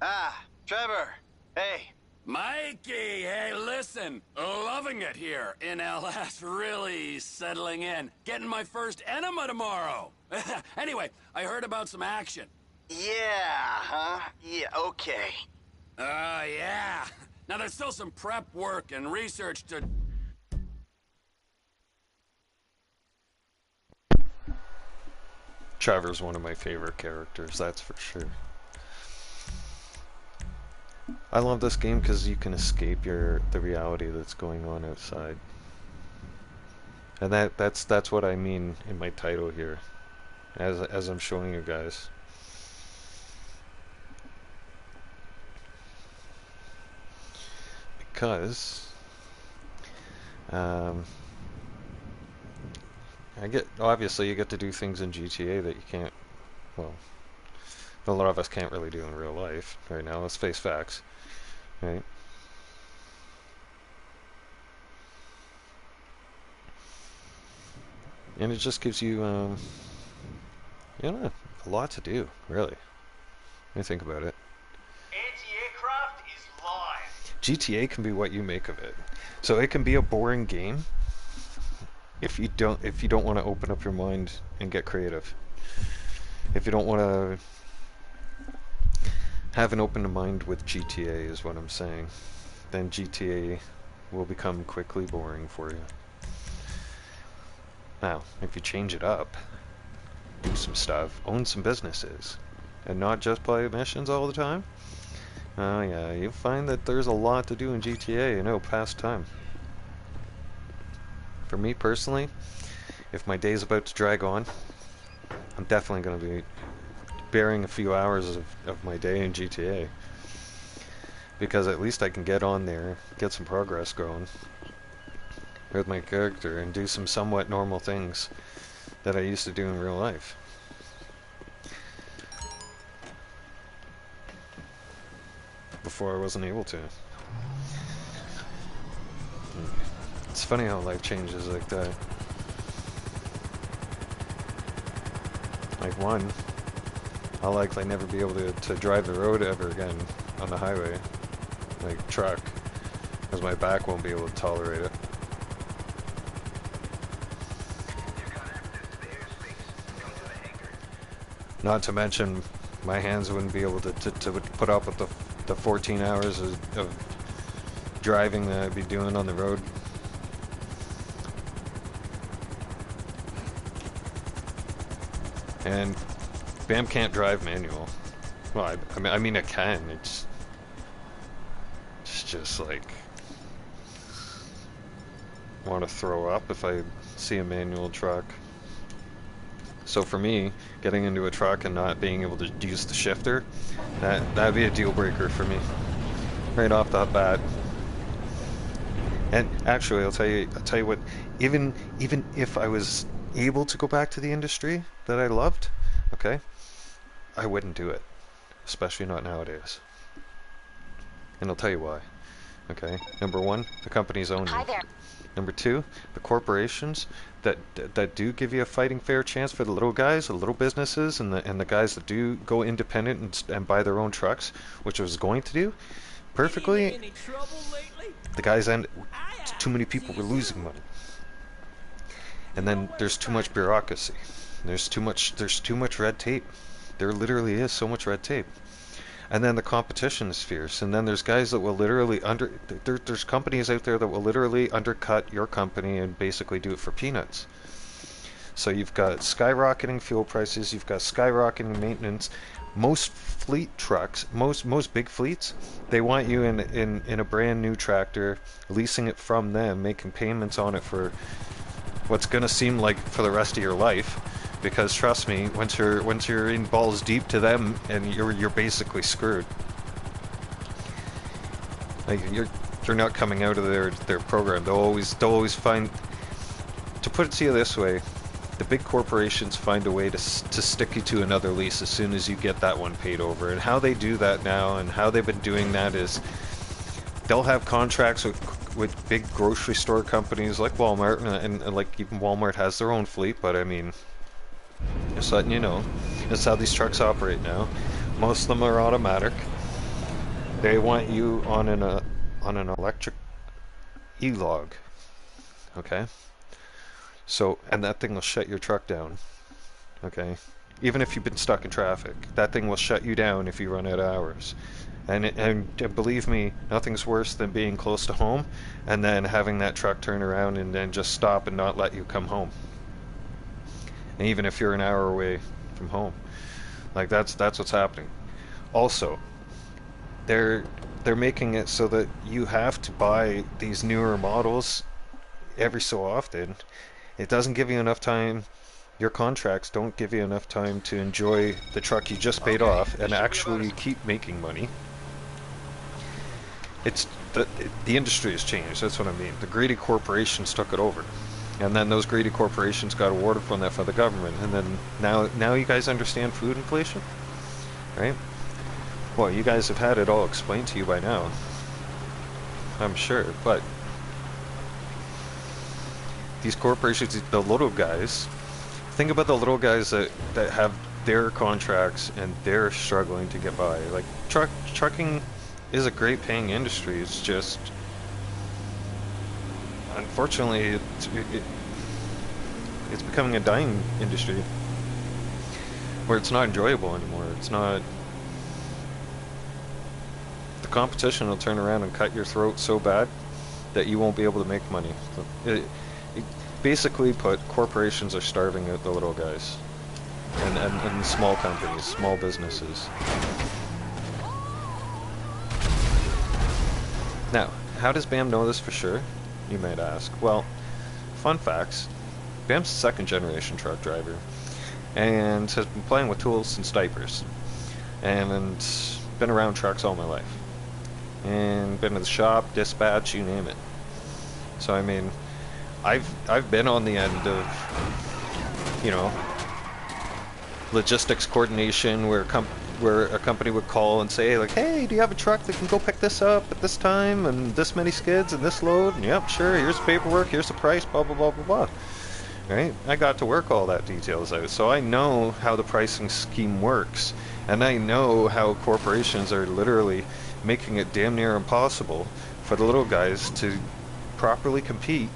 Ah, Trevor. Hey. Mikey, hey, listen. Loving it here in LS. Really settling in. Getting my first enema tomorrow. Anyway, I heard about some action. Yeah, huh? Yeah, okay. Yeah. Now, there's still some prep work and research to... Trevor's one of my favorite characters, that's for sure. I love this game because you can escape the reality that's going on outside. And that's what I mean in my title here, as I'm showing you guys. Because obviously you get to do things in GTA that you can't, well, a lot of us can't really do in real life right now. Let's face facts, right? And it just gives you, you know, a lot to do, really. When you think about it. Anti-aircraft is live. GTA can be what you make of it. So it can be a boring game if you don't want to open up your mind and get creative. If you don't want to have an open mind with GTA is what I'm saying, then GTA will become quickly boring for you. Now, if you change it up, do some stuff, own some businesses, and not just play missions all the time, oh yeah, you'll find that there's a lot to do in GTA, you know, past time. For me personally, if my day's about to drag on, I'm definitely going to be bearing a few hours of my day in GTA. Because at least I can get on there, get some progress going with my character, and do some somewhat normal things that I used to do in real life. Before I wasn't able to. It's funny how life changes like that. Like one, I'll likely never be able to drive the road ever again on the highway, like truck, because my back won't be able to tolerate it. Not to mention, my hands wouldn't be able to put up with the 14 hours of driving that I'd be doing on the road. And Bam can't drive manual. Well, I mean it can. It's just like want to throw up if I see a manual truck. So for me, getting into a truck and not being able to use the shifter, that'd be a deal breaker for me, right off the bat. And actually, I'll tell you what. Even if I was able to go back to the industry that I loved, okay, I wouldn't do it, especially not nowadays. And I'll tell you why. Okay, number one, the companies own you. Hi there. Number two, the corporations that do give you a fighting fair chance for the little guys, the little businesses, and the guys that do go independent and buy their own trucks, which I was going to do perfectly. The guys end. Too many people were losing money, and then there's too much bureaucracy. There's too much red tape. There literally is so much red tape. And then the competition is fierce. And then there's guys that will literally there's companies out there that will literally undercut your company and basically do it for peanuts. So you've got skyrocketing fuel prices, you've got skyrocketing maintenance. Most fleet trucks, most big fleets, they want you in a brand new tractor, leasing it from them, making payments on it for what's gonna seem like for the rest of your life. Because trust me, once you're in balls deep to them, and you're basically screwed. Like you're not coming out of their program. They'll always find. To put it to you this way, the big corporations find a way to stick you to another lease as soon as you get that one paid over. And how they do that now, and how they've been doing that is, they'll have contracts with big grocery store companies like Walmart, and like even Walmart has their own fleet. But I mean, just letting you know, that's how these trucks operate now. Most of them are automatic, They want you on an electric e-log, okay? So, and that thing will shut your truck down, okay? Even if you've been stuck in traffic, that thing will shut you down if you run out of hours. And believe me, nothing's worse than being close to home and then having that truck turn around and then just stop and not let you come home. And even if you're an hour away from home, like that's what's happening. Also, they're making it so that you have to buy these newer models every so often. It doesn't give you enough time. Your contracts don't give you enough time to enjoy the truck you just paid off and actually keep making money. It's the industry has changed. That's what I mean. The greedy corporations took it over, and then those greedy corporations got awarded from that for the government. And then now you guys understand food inflation, right? Well, you guys have had it all explained to you by now, I'm sure. But these corporations, the little guys. Think about the little guys that have their contracts and they're struggling to get by. Like trucking is a great paying industry. It's just, unfortunately, it's becoming a dying industry where it's not enjoyable anymore. It's not. The competition will turn around and cut your throat so bad that you won't be able to make money. Basically put, corporations are starving out the little guys and small companies, small businesses. Now, how does BAM know this for sure, you might ask? Well, fun facts. BAM's a second generation truck driver and has been playing with tools since diapers and been around trucks all my life and been to the shop, dispatch, you name it. So I mean, I've been on the end of, you know, logistics coordination where a company would call and say like, hey, do you have a truck that can go pick this up at this time and this many skids and this load? And yep, sure, here's the paperwork, here's the price, blah blah blah blah blah. Right? I got to work all that details out, so I know how the pricing scheme works, and I know how corporations are literally making it damn near impossible for the little guys to properly compete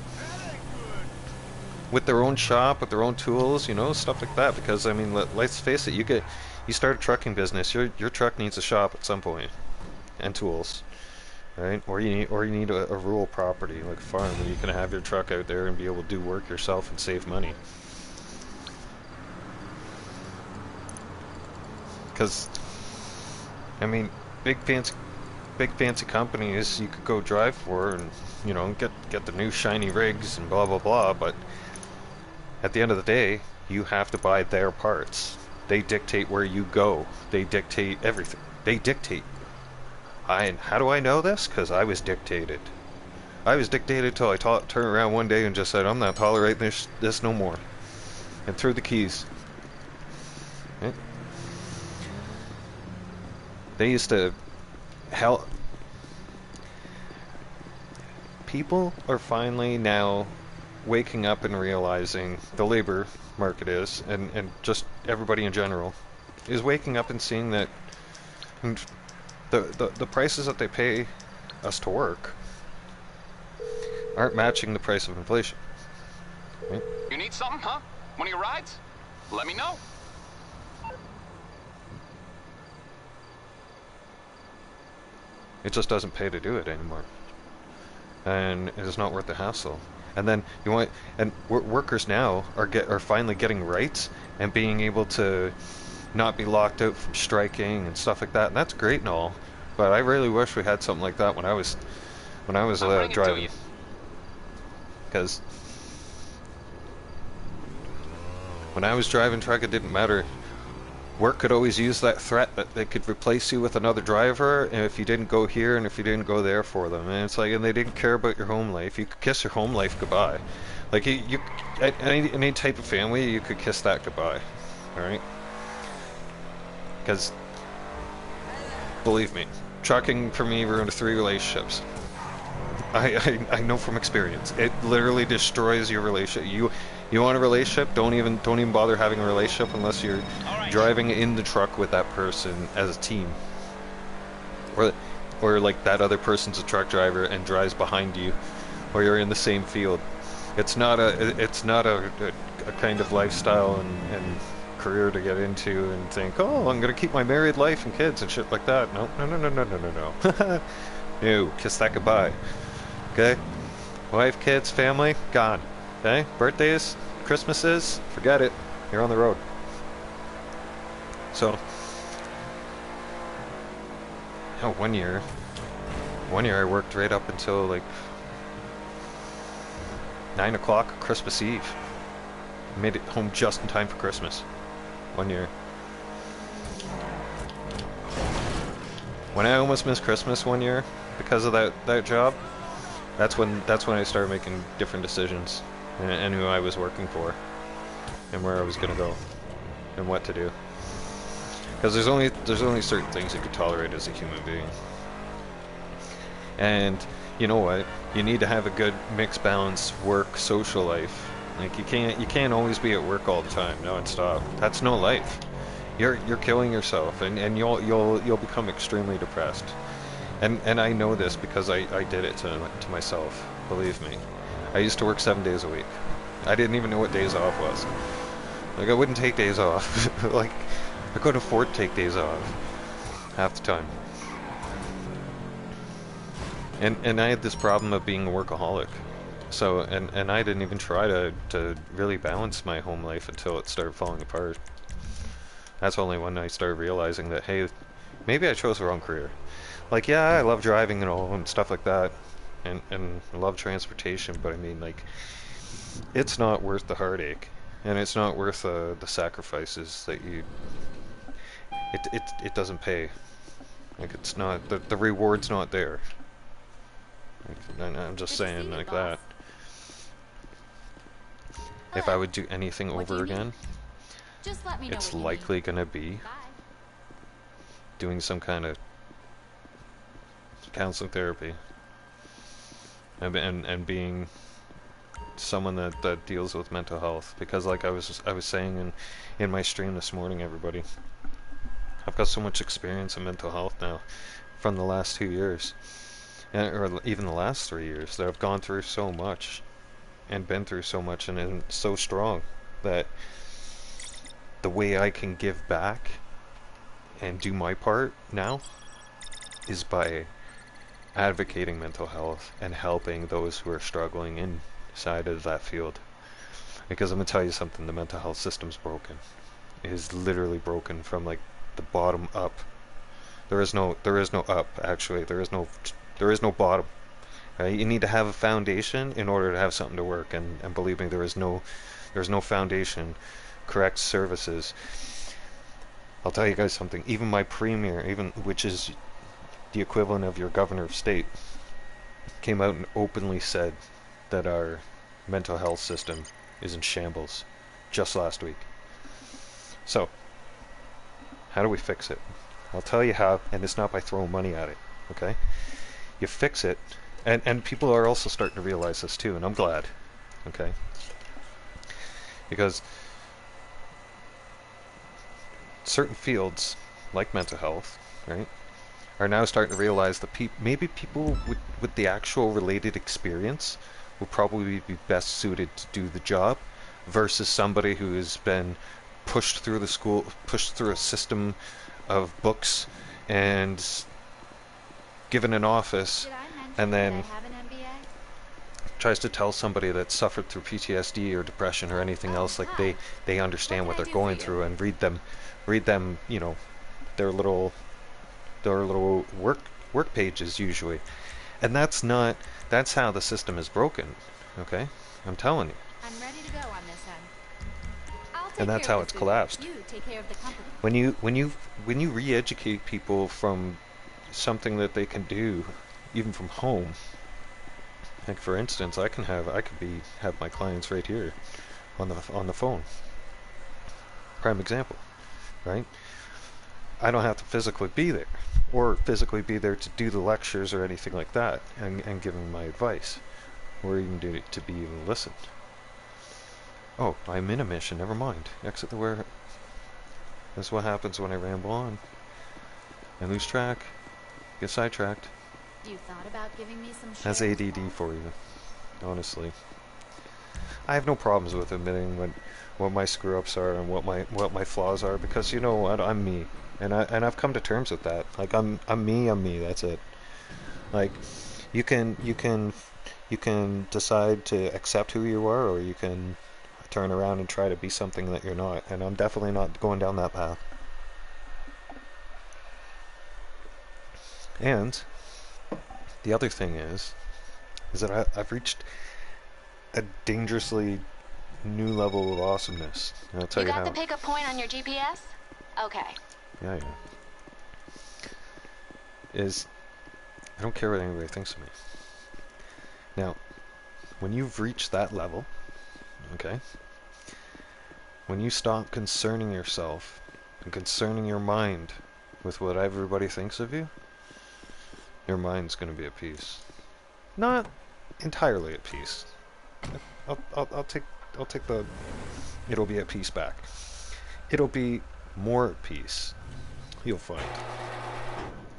with their own shop, with their own tools, you know, stuff like that. Because I mean, let's face it, you start a trucking business, your truck needs a shop at some point, and tools, right? Or you need a rural property like a farm where you can have your truck out there and be able to do work yourself and save money. Because I mean, big fancy companies you could go drive for and, you know, get the new shiny rigs and blah blah blah, but at the end of the day, you have to buy their parts. They dictate where you go. They dictate everything. They dictate. And how do I know this? Because I was dictated. I was dictated till I turned around one day and just said, I'm not tolerating this no more. And threw the keys. Right? They used to... Hell... People are finally now waking up and realizing the labor market is, and just everybody in general, is waking up and seeing that the prices that they pay us to work aren't matching the price of inflation. Right? You need something, huh? One of your rides? Let me know. It just doesn't pay to do it anymore. And it is not worth the hassle. And then you want, and workers now are finally getting rights and being able to not be locked out from striking and stuff like that. And that's great and all, but I really wish we had something like that when I was driving. Because when I was driving truck, it didn't matter. Work could always use that threat that they could replace you with another driver, and if you didn't go here and if you didn't go there for them, and it's like, and they didn't care about your home life. You could kiss your home life goodbye. Like you any type of family, you could kiss that goodbye. All right? Because believe me, trucking for me ruined 3 relationships. I know from experience. It literally destroys your relationship. You want a relationship? Don't even bother having a relationship unless you're driving in the truck with that person as a team, or or like that other person's a truck driver and drives behind you, or you're in the same field. It's not a kind of lifestyle and career to get into and think, oh, I'm gonna keep my married life and kids and shit like that. No, no, no, no, no, no, no, no. No, kiss that goodbye. Okay? Wife, kids, family, gone. Okay? Birthdays, Christmases, forget it. You're on the road. So, oh, one year I worked right up until like 9 o'clock Christmas Eve. Made it home just in time for Christmas. 1 year. When I almost missed Christmas 1 year because of that job, that's when I started making different decisions and who I was working for and where I was gonna go and what to do. Because there's only certain things you can tolerate as a human being. And you know what? You need to have a good mixed balance work social life. Like you can't always be at work all the time, non-stop. That's no life. You're killing yourself, and you'll become extremely depressed. And I know this because I did it to myself. Believe me, I used to work 7 days a week. I didn't even know what days off was. Like I wouldn't take days off. Like I couldn't afford to take days off half the time. And I had this problem of being a workaholic. So, and I didn't even try to really balance my home life until it started falling apart. That's only when I started realizing that, hey, maybe I chose the wrong career. Like, yeah, I love driving and all and stuff like that, and I love transportation, but I mean, like, it's not worth the heartache, and it's not worth the sacrifices that it doesn't pay. Like, it's not, the reward's not there. Like, I'm just saying like that. If I would do anything over again, Just let me know it's what you likely need. gonna be Bye. doing some kind of counseling therapy and being someone that deals with mental health, because like I was saying in my stream this morning, everybody, I've got so much experience in mental health now from the last 2 years, or even the last 3 years, that I've gone through so much and been through so much and so strong that the way I can give back and do my part now is by advocating mental health and helping those who are struggling inside of that field. Because I'm gonna tell you something, the mental health system's broken. It is literally broken from like the bottom up. There is no up, actually. There is no bottom. Right? You need to have a foundation in order to have something to work, and believe me, there's no foundation, correct services. I'll tell you guys something. Even my premier, which is the equivalent of your governor of state, came out and openly said that our mental health system is in shambles just last week. So, how do we fix it? I'll tell you how, and it's not by throwing money at it, okay? You fix it, and people are also starting to realize this too, and I'm glad, okay? Because certain fields, like mental health, right, are now starting to realize that maybe people with the actual related experience will probably be best suited to do the job versus somebody who has been pushed through a system of books and given an office, Did I mention and then that I have an MBA? tries to tell somebody that suffered through PTSD or depression or anything else like hi. they understand what What can I they're do for going you? through, and read them, you know, their little work pages usually. And that's how the system is broken, okay? I'm telling you. I'm ready to go on this end. I'll take And that's care how of it's the food. collapsed. You take care of the company. When you re-educate people from something that they can do even from home, like for instance, I could have my clients right here on the phone. Prime example, right? I don't have to physically be there or physically be there to do the lectures or anything like that and give them my advice or even to be even listened. Oh, I'm in a mission, never mind. Exit the warehouse. That's what happens when I ramble on. I lose track. get sidetracked. You thought about giving me some That's shares, ADD Paul? for you, honestly. I have no problems with admitting what my screw ups are and what my flaws are, because you know what, I'm me, and I've come to terms with that. Like I'm me. That's it. Like you can decide to accept who you are, or you can turn around and try to be something that you're not. And I'm definitely not going down that path. And the other thing is that I've reached a dangerously new level of awesomeness. And I'll tell You you got how. the pickup point on your GPS? Okay. Yeah. Is I don't care what anybody thinks of me. Now, when you've reached that level, okay, when you stop concerning yourself and concerning your mind with what everybody thinks of you, your mind's going to be at peace. Not entirely at peace. I'll take the it'll be at peace back. It'll be more at peace. You'll find.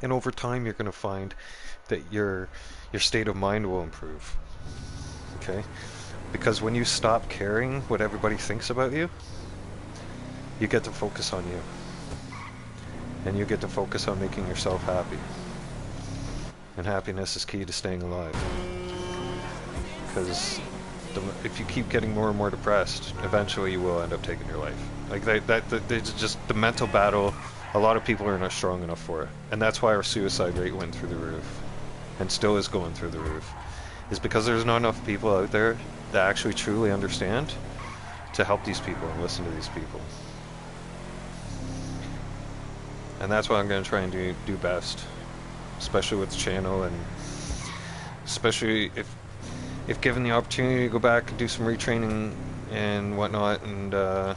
And over time you're going to find that your state of mind will improve. Okay? Because when you stop caring what everybody thinks about you, you get to focus on you. And you get to focus on making yourself happy. And happiness is key to staying alive. Because if you keep getting more and more depressed, eventually you will end up taking your life. Like it's just the mental battle. A lot of people are not strong enough for it, and that's why our suicide rate went through the roof, and still is going through the roof. Is because there's not enough people out there that actually truly understand to help these people and listen to these people. And that's what I'm going to try and do best, especially with the channel, and especially if given the opportunity to go back and do some retraining and whatnot, and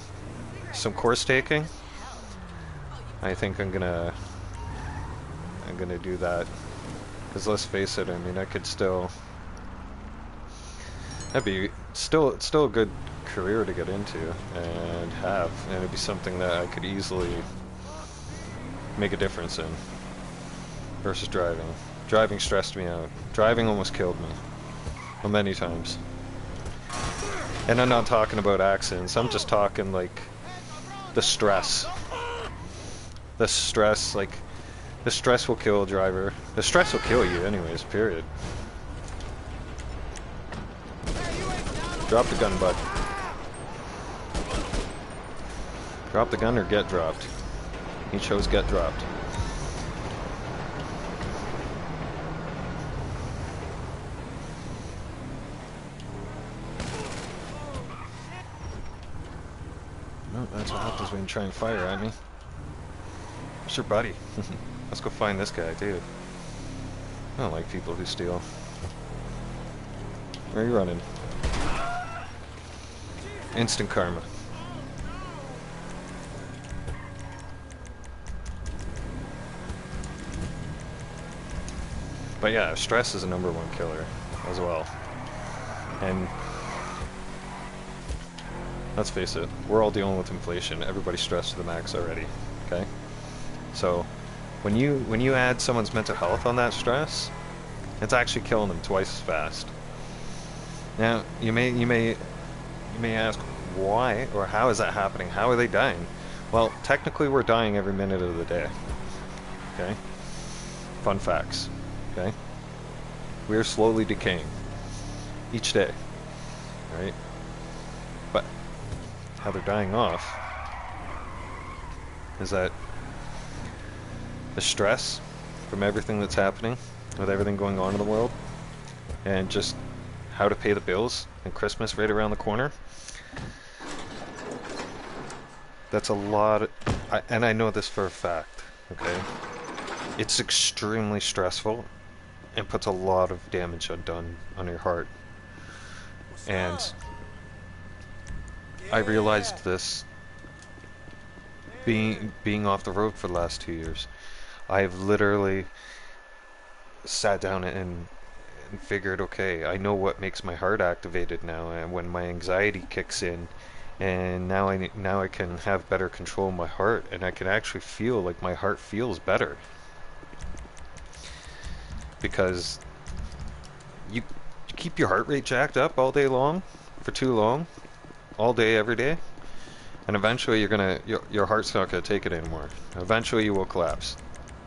some course taking, I think I'm gonna do that. Because let's face it, I mean, I could still, that'd be still a good career to get into and have, and it'd be something that I could easily make a difference in versus driving. Driving stressed me out. Driving almost killed me. Well, many times. And I'm not talking about accidents. I'm just talking like the stress. The stress, like, the stress will kill a driver. The stress will kill you anyways, period. Drop the gun, bud. Drop the gun or get dropped. He chose get dropped. No, that's what happens when you try and fire at me. Where's your buddy? Let's go find this guy, too. I don't like people who steal. Where are you running? Instant karma. But yeah, stress is a #1 killer as well. And let's face it, we're all dealing with inflation. Everybody's stressed to the max already. Okay? So when you add someone's mental health on that stress, it's actually killing them twice as fast. Now you may ask, why or how is that happening? How are they dying? Well, technically we're dying every minute of the day. Okay? Fun facts. Okay? We are slowly decaying each day. Right? But how they're dying off is that the stress from everything that's happening, with everything going on in the world, and just how to pay the bills, and Christmas right around the corner. That's a lot of, and I know this for a fact, okay? It's extremely stressful and puts a lot of damage undone on your heart. And I realized this being off the road for the last 2 years. I've literally sat down and figured, okay, I know what makes my heart activated now, and when my anxiety kicks in, and now I can have better control of my heart, and I can actually feel like my heart feels better. because you keep your heart rate jacked up all day long for too long, all day, every day, and eventually your heart's not gonna take it anymore. Eventually you will collapse.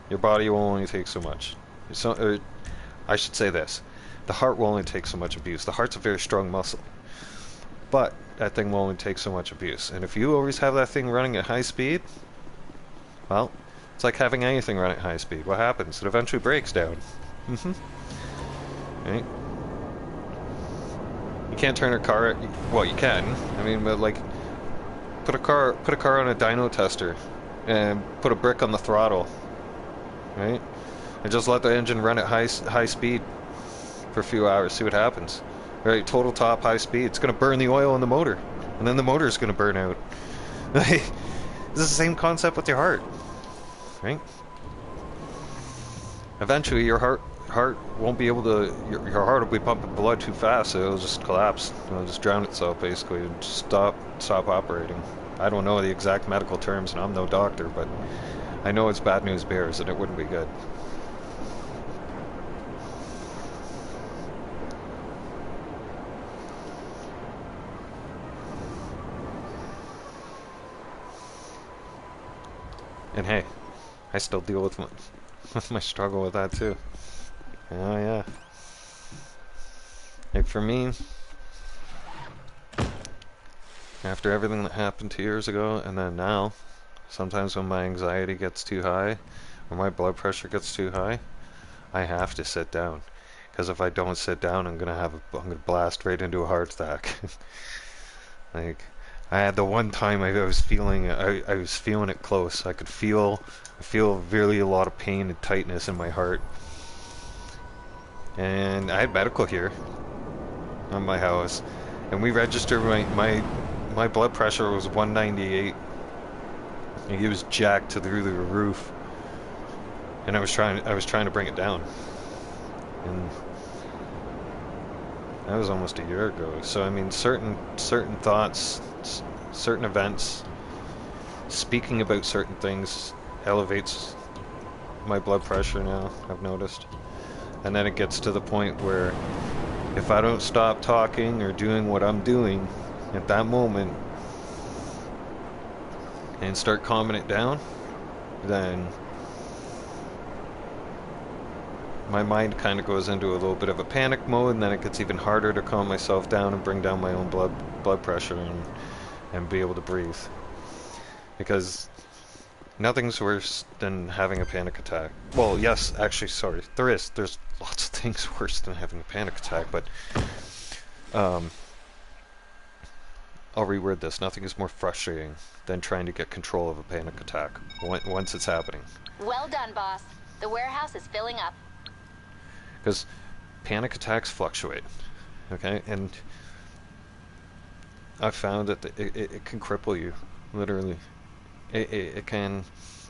Your body will only take so much. So, I should say this. The heart will only take so much abuse. The heart's a very strong muscle. But that thing will only take so much abuse. And if you always have that thing running at high speed, well, it's like having anything run at high speed. What happens? It eventually breaks down. Right? You can't turn a car. Well, you can. I mean, but like, put a car on a dyno tester, and put a brick on the throttle, right? And just let the engine run at high speed for a few hours. See what happens. Right? Total top high speed. It's gonna burn the oil in the motor, and then the motor's gonna burn out. It's the same concept with your heart, right? Eventually, your heart won't be able to. Your heart will be pumping blood too fast, so it'll just collapse. It'll just drown itself, basically, and just stop operating. I don't know the exact medical terms, and I'm no doctor, but I know it's bad news bears, and it wouldn't be good. And hey, I still deal with my struggle with that too. Oh yeah. Like for me, after everything that happened 2 years ago and then now, sometimes when my anxiety gets too high or my blood pressure gets too high, I have to sit down. Because if I don't sit down, I'm gonna blast right into a heart attack. Like, I had the one time I was feeling it close. I feel really a lot of pain and tightness in my heart. And I had medical here on my house, and we registered my blood pressure was 198. And it was jacked through the roof. And I was trying to bring it down. And that was almost a year ago. So I mean, certain thoughts, certain events, speaking about certain things elevates my blood pressure now, I've noticed. And then it gets to the point where if I don't stop talking or doing what I'm doing at that moment and start calming it down, then my mind kind of goes into a little bit of a panic mode, and then it gets even harder to calm myself down and bring down my own blood pressure and be able to breathe. Because nothing's worse than having a panic attack. Well, yes, actually, sorry. There's lots of things worse than having a panic attack, but I'll reword this. Nothing is more frustrating than trying to get control of a panic attack once it's happening. Well done, boss. The warehouse is filling up. Because panic attacks fluctuate, okay? And I've found that it can cripple you, literally. It can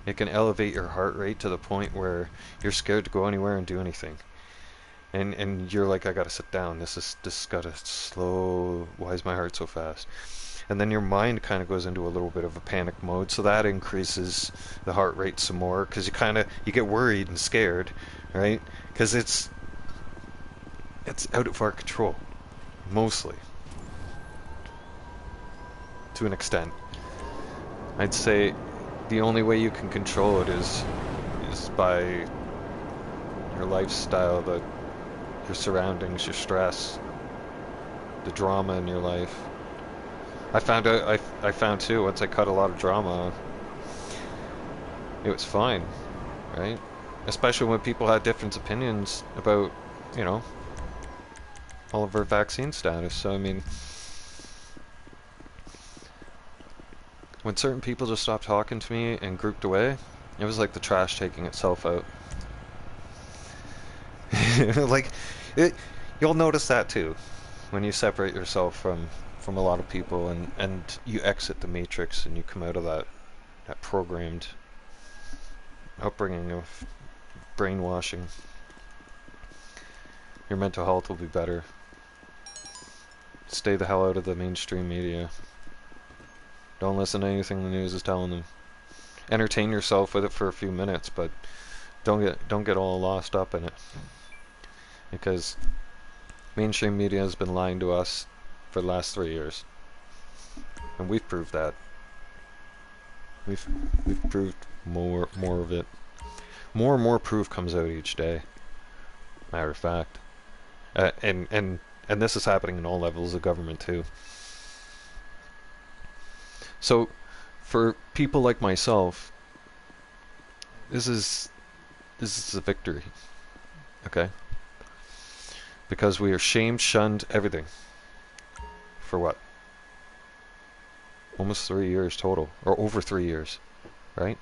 elevate your heart rate to the point where you're scared to go anywhere and do anything. And you're like, I gotta sit down. This gotta slow. Why is my heart so fast? And then your mind kind of goes into a little bit of a panic mode, so that increases the heart rate some more, because you get worried and scared, right? Because it's out of our control, mostly, to an extent. I'd say the only way you can control it is by your lifestyle, your surroundings, your stress, the drama in your life. I found too, once I cut a lot of drama, it was fine, right? Especially when people had different opinions about, all of our vaccine status. So I mean, when certain people just stopped talking to me and grouped away, it was like the trash taking itself out. You'll notice that too, when you separate yourself from a lot of people and you exit the matrix and you come out of that programmed upbringing of brainwashing. Your mental health will be better. Stay the hell out of the mainstream media. Don't listen to anything the news is telling them. Entertain yourself with it for a few minutes, but don't get all lost up in it. because mainstream media has been lying to us for the last 3 years, and we've proved that. We've proved more of it. More and more proof comes out each day. Matter of fact, and this is happening in all levels of government too. So, for people like myself, this is a victory. Okay? Because we are shamed, shunned, everything. For what? Almost 3 years total, or over 3 years, right?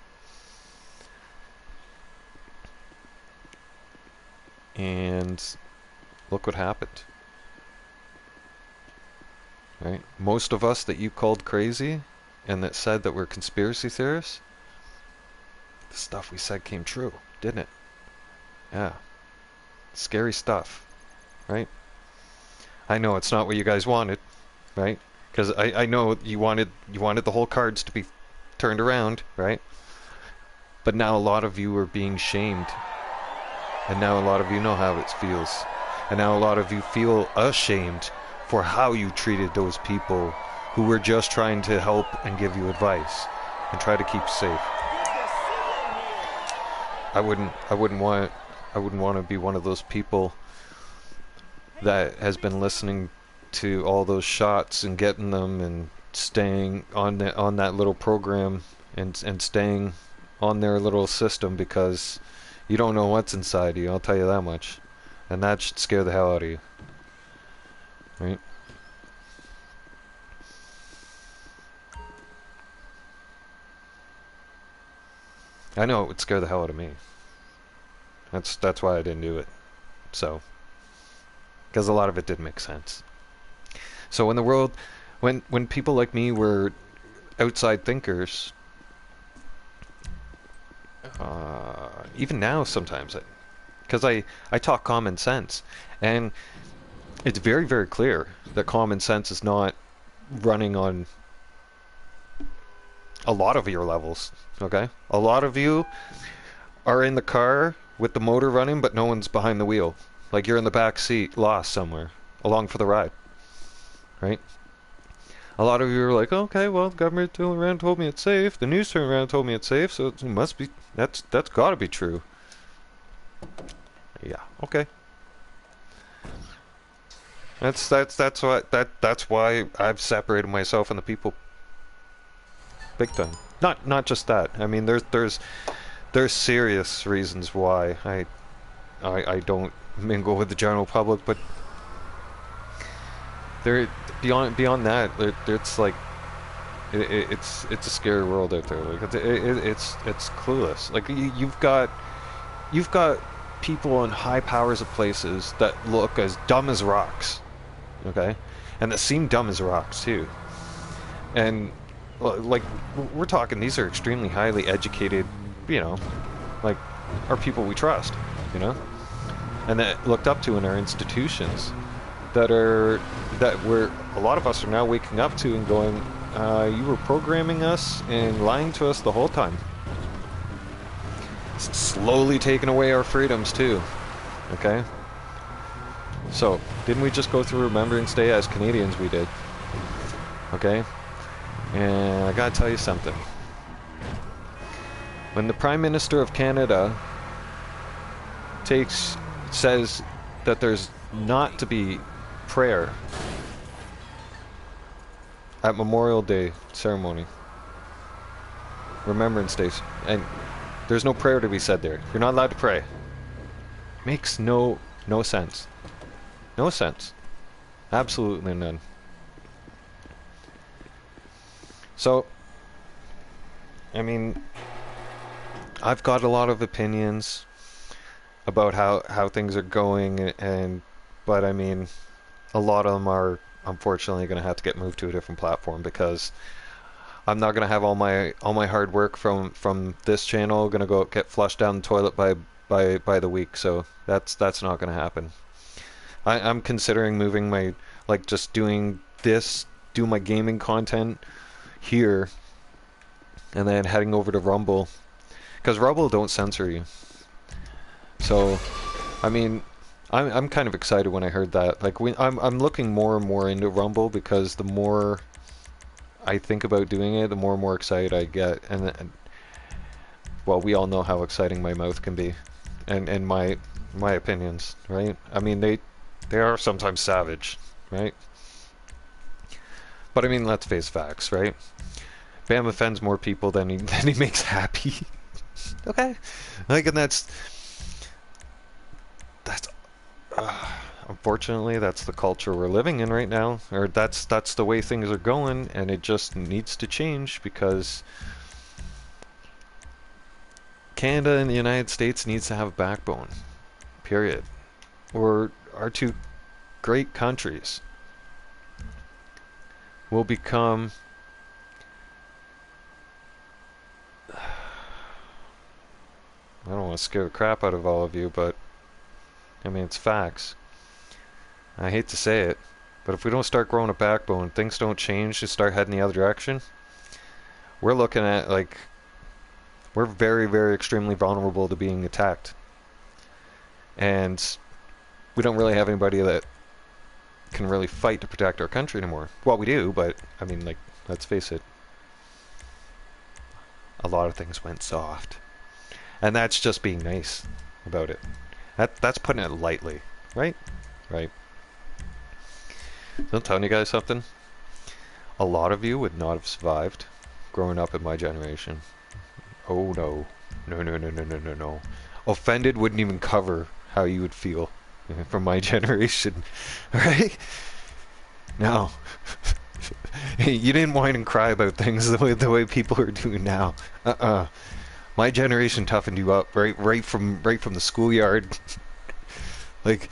And look what happened. Right? Most of us that you called crazy and that said that we're conspiracy theorists, the stuff we said came true, didn't it? Yeah. Scary stuff, right? I know it's not what you guys wanted, right? Because I know you wanted the whole cards to be turned around, right? But now a lot of you are being shamed. And now a lot of you know how it feels. And now a lot of you feel ashamed for how you treated those people who were just trying to help and give you advice and try to keep you safe. I wouldn't want to be one of those people that has been listening to all those shots and getting them and staying on that little program and staying on their little system, because you don't know what's inside you, I'll tell you that much. And that should scare the hell out of you. Right? I know it would scare the hell out of me. That's why I didn't do it. So, because a lot of it didn't make sense. So when the world, when people like me were outside thinkers, even now sometimes, because I talk common sense, and it's very, very clear that common sense is not running on a lot of your levels, okay? A lot of you are in the car with the motor running, but no one's behind the wheel. Like you're in the back seat, lost somewhere, along for the ride, right? A lot of you are like, okay, well, the government turned around and told me it's safe. The news turned around and told me it's safe, so it must be, that's got to be true. Yeah, okay. That's why I've separated myself from the people big time. Not just that. I mean, there's serious reasons why I don't mingle with the general public, but there beyond that, it's like it's a scary world out there. Like it's clueless. Like you've got people in high powers of places that look as dumb as rocks, okay, and that seem dumb as rocks too. And like we're talking, these are extremely highly educated, like are people we trust, and that looked up to in our institutions, that we're a lot of us are now waking up to and going, you were programming us and lying to us the whole time. It's slowly taking away our freedoms too. Okay? So, didn't we just go through Remembrance Day as Canadians? We did. Okay? And I gotta tell you something. When the Prime Minister of Canada says that there's not to be prayer at Memorial Day ceremony, Remembrance Days, and there's no prayer to be said there. You're not allowed to pray. Makes no sense. No sense. Absolutely none. So, I mean, I've got a lot of opinions about how things are going, but I mean, a lot of them are unfortunately going to have to get moved to a different platform, because I'm not going to have all my hard work from this channel going to go get flushed down the toilet by the week. So that's not going to happen. I'm considering moving my, like, just do my gaming content here, and then heading over to Rumble, because Rumble don't censor you. So, I mean, I'm kind of excited when I heard that. Like I'm looking more and more into Rumble because the more I think about doing it, the more and more excited I get. And well, we all know how exciting my mouth can be, and my opinions, right? I mean, they are sometimes savage, right? But I mean, let's face facts, right? Bam offends more people than he makes happy. Okay, like, and that's unfortunately that's the culture we're living in right now, or that's the way things are going, and it just needs to change because Canada and the United States needs to have a backbone. Period. Or our two great countries will become I don't want to scare the crap out of all of you, but I mean, it's facts. I hate to say it, but if we don't start growing a backbone, things don't change, just start heading the other direction, we're looking at, like, we're very, very extremely vulnerable to being attacked. And we don't really have anybody that can really fight to protect our country anymore. Well, we do, but, I mean, like, let's face it, a lot of things went soft. And that's just being nice about it. That's putting it lightly, right? Right. So I'm telling you guys something. A lot of you would not have survived growing up in my generation. Oh no. No, no, no, no, no, no, no. Offended wouldn't even cover how you would feel from my generation. Right? No. You didn't whine and cry about things the way people are doing now. My generation toughened you up right from the schoolyard. Like,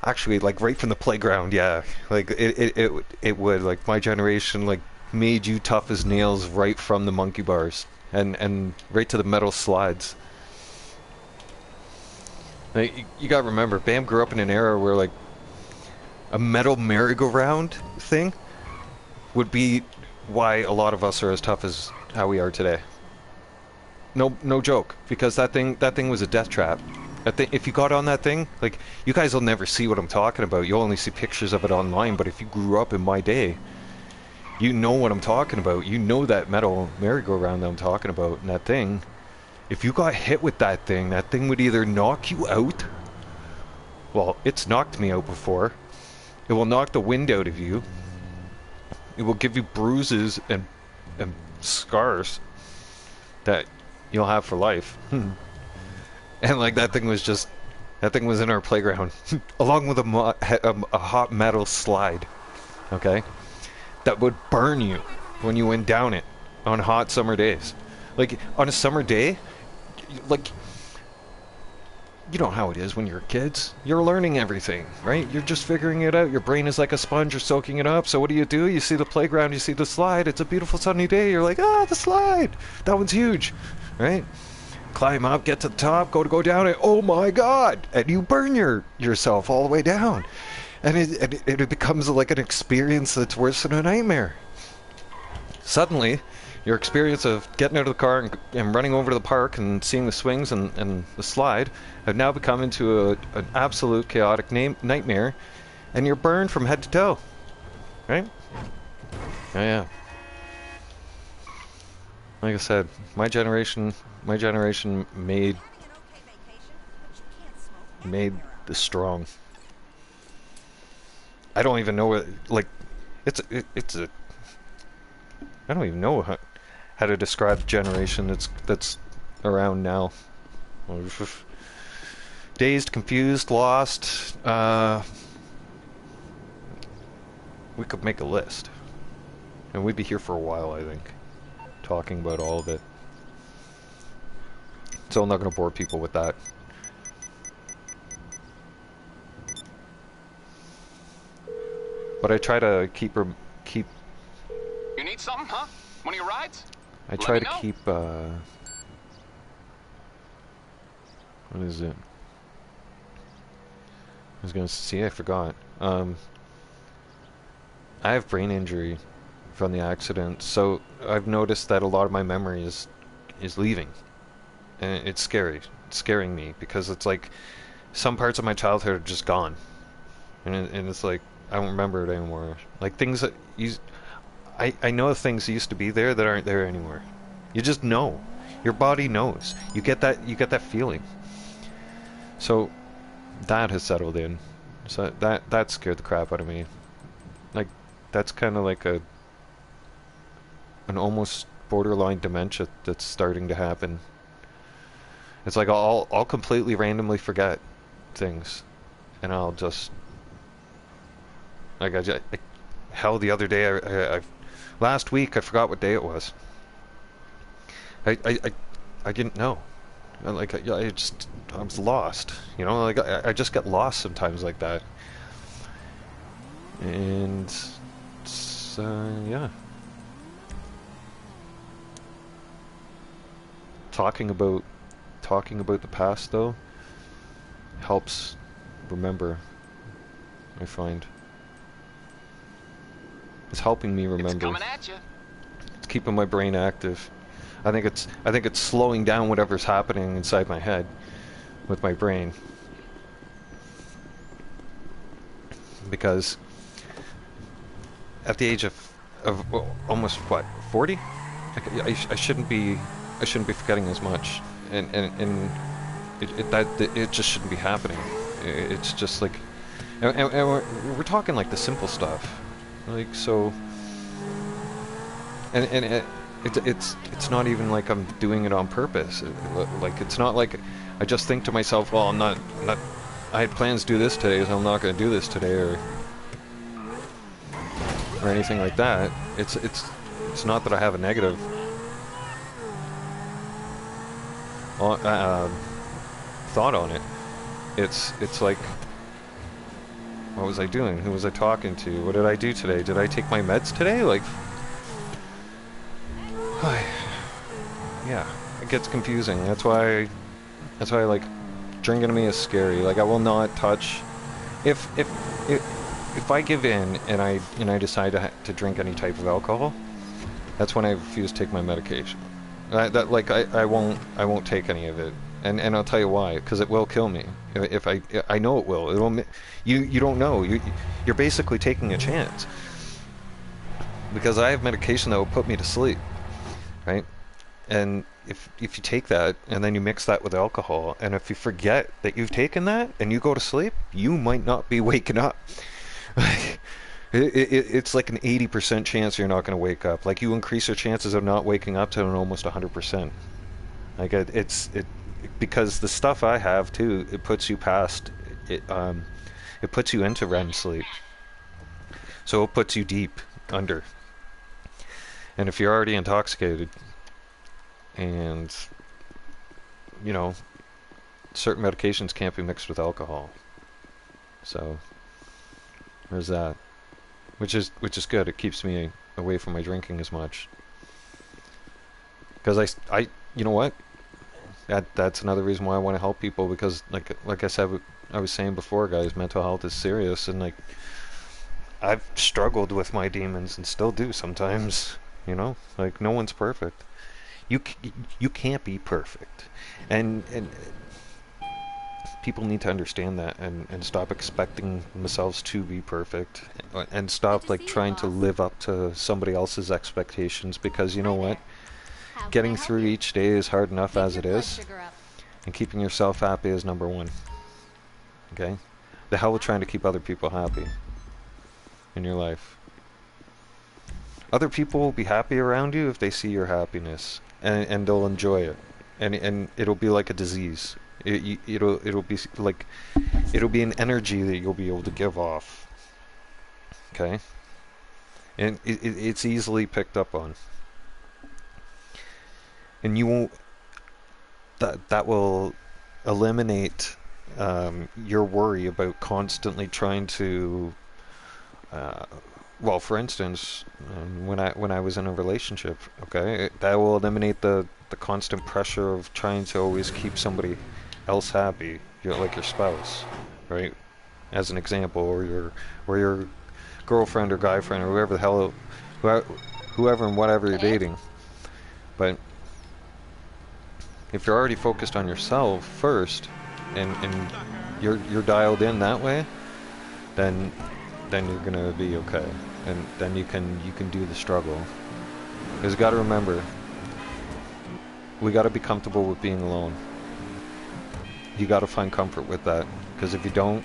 actually, like, right from the playground, yeah. Like, it would. Like, my generation, like, made you tough as nails right from the monkey bars. And right to the metal slides. Like, you gotta remember, Bam grew up in an era where, like, a metal merry-go-round thing would be why a lot of us are as tough as how we are today. No joke, because that thing was a death trap. If you got on that thing, like, you guys will never see what I'm talking about. You'll only see pictures of it online, but if you grew up in my day, you know what I'm talking about. You know that metal merry-go-round that I'm talking about, and that thing, if you got hit with that thing would either knock you out, well, it's knocked me out before, it will knock the wind out of you, it will give you bruises and scars that you'll have for life. And like, that thing was in our playground along with a hot metal slide, okay, that would burn you when you went down it on hot summer days. Like, on a summer day, like, you know how it is when you're kids. You're learning everything, right? You're just figuring it out. Your brain is like a sponge. You're soaking it up. So what do? You see the playground. You see the slide. It's a beautiful sunny day. You're like, ah, the slide. That one's huge, right? Climb up, get to the top, go down it. Oh my God! And you burn yourself all the way down. And it becomes like an experience that's worse than a nightmare. Suddenly, your experience of getting out of the car and running over to the park and seeing the swings and the slide have now become into an absolute chaotic nightmare, and you're burned from head to toe. Right? Oh, yeah. Like I said, my generation made the strong. I don't even know what, like, it's a I don't even know how to describe the generation that's around now. Dazed, confused, lost. We could make a list, and we'd be here for a while, I think, talking about all of it. So I'm not going to bore people with that. But I try to keep. You need something, huh? One of your rides? I try to keep. What is it? I was gonna see. I forgot. I have brain injury from the accident, so I've noticed that a lot of my memory is leaving, and it's scary. It's scaring me because it's like some parts of my childhood are just gone, and it's like I don't remember it anymore. Like things that I know things that used to be there that aren't there anymore. You just know. Your body knows. You get that feeling. So that has settled in. So that scared the crap out of me. Like that's kind of like an almost borderline dementia that's starting to happen. It's like I'll completely randomly forget things, and I'll just like hell, the other day I last week I forgot what day it was. I didn't know. Like I was lost. You know, like I just get lost sometimes like that. And it's, yeah. Talking about the past though helps remember. I find it's helping me remember. It's coming at you. It's keeping my brain active. I think it's slowing down whatever's happening inside my head with my brain, because at the age of well, almost what 40, I shouldn't be forgetting as much, and it just shouldn't be happening. It's just like, and we're talking like the simple stuff, like so, and it's not even like I'm doing it on purpose. Like it's not like I just think to myself, well, I'm not. I had plans to do this today, so I'm not going to do this today, or anything like that. It's not that I have a negative thought on it. It's like, what was I doing? Who was I talking to? What did I do today? Did I take my meds today? Like, yeah, it gets confusing. That's why like drinking to me is scary. Like I will not touch if I give in and I decide to drink any type of alcohol. That's when I refuse to take my medication. I won't take any of it, and I'll tell you why. Because it will kill me. If I know it will. You don't know. You're basically taking a chance. Because I have medication that will put me to sleep, right? And if you take that and then you mix that with alcohol, and if you forget that you've taken that and you go to sleep, you might not be waking up. It's like an 80% chance you're not going to wake up. Like you increase your chances of not waking up to an almost 100%. Like it's because the stuff I have too, it puts you past it. It puts you into REM sleep, so it puts you deep under. And if you're already intoxicated, and you know, certain medications can't be mixed with alcohol, so there's that. Which is good. It keeps me away from my drinking as much. Because I you know what? That's another reason why I want to help people, because like I said, I was saying before, guys, mental health is serious, and like I've struggled with my demons and still do sometimes. You know, like no one's perfect. You can't be perfect, and people need to understand that and stop expecting themselves to be perfect, and stop like trying to live up to somebody else's expectations, because you know what? Getting through each day is hard enough as it is, and keeping yourself happy is number one. Okay? The hell with trying to keep other people happy in your life. Other people will be happy around you if they see your happiness, and they'll enjoy it, and it'll be like a disease. It'll be like, it'll be an energy that you'll be able to give off. Okay, and it's easily picked up on, and you won't. That will eliminate your worry about constantly trying to. Well, for instance, when I was in a relationship, okay, that will eliminate the constant pressure of trying to always keep somebody else happy, like your spouse, right? As an example, or your girlfriend or guy friend or whoever the hell, whoever and whatever you're dating. But if you're already focused on yourself first, and you're dialed in that way, then you're gonna be okay, and then you can do the struggle. Because you got to remember, we got to be comfortable with being alone. You got to find comfort with that, because if you don't,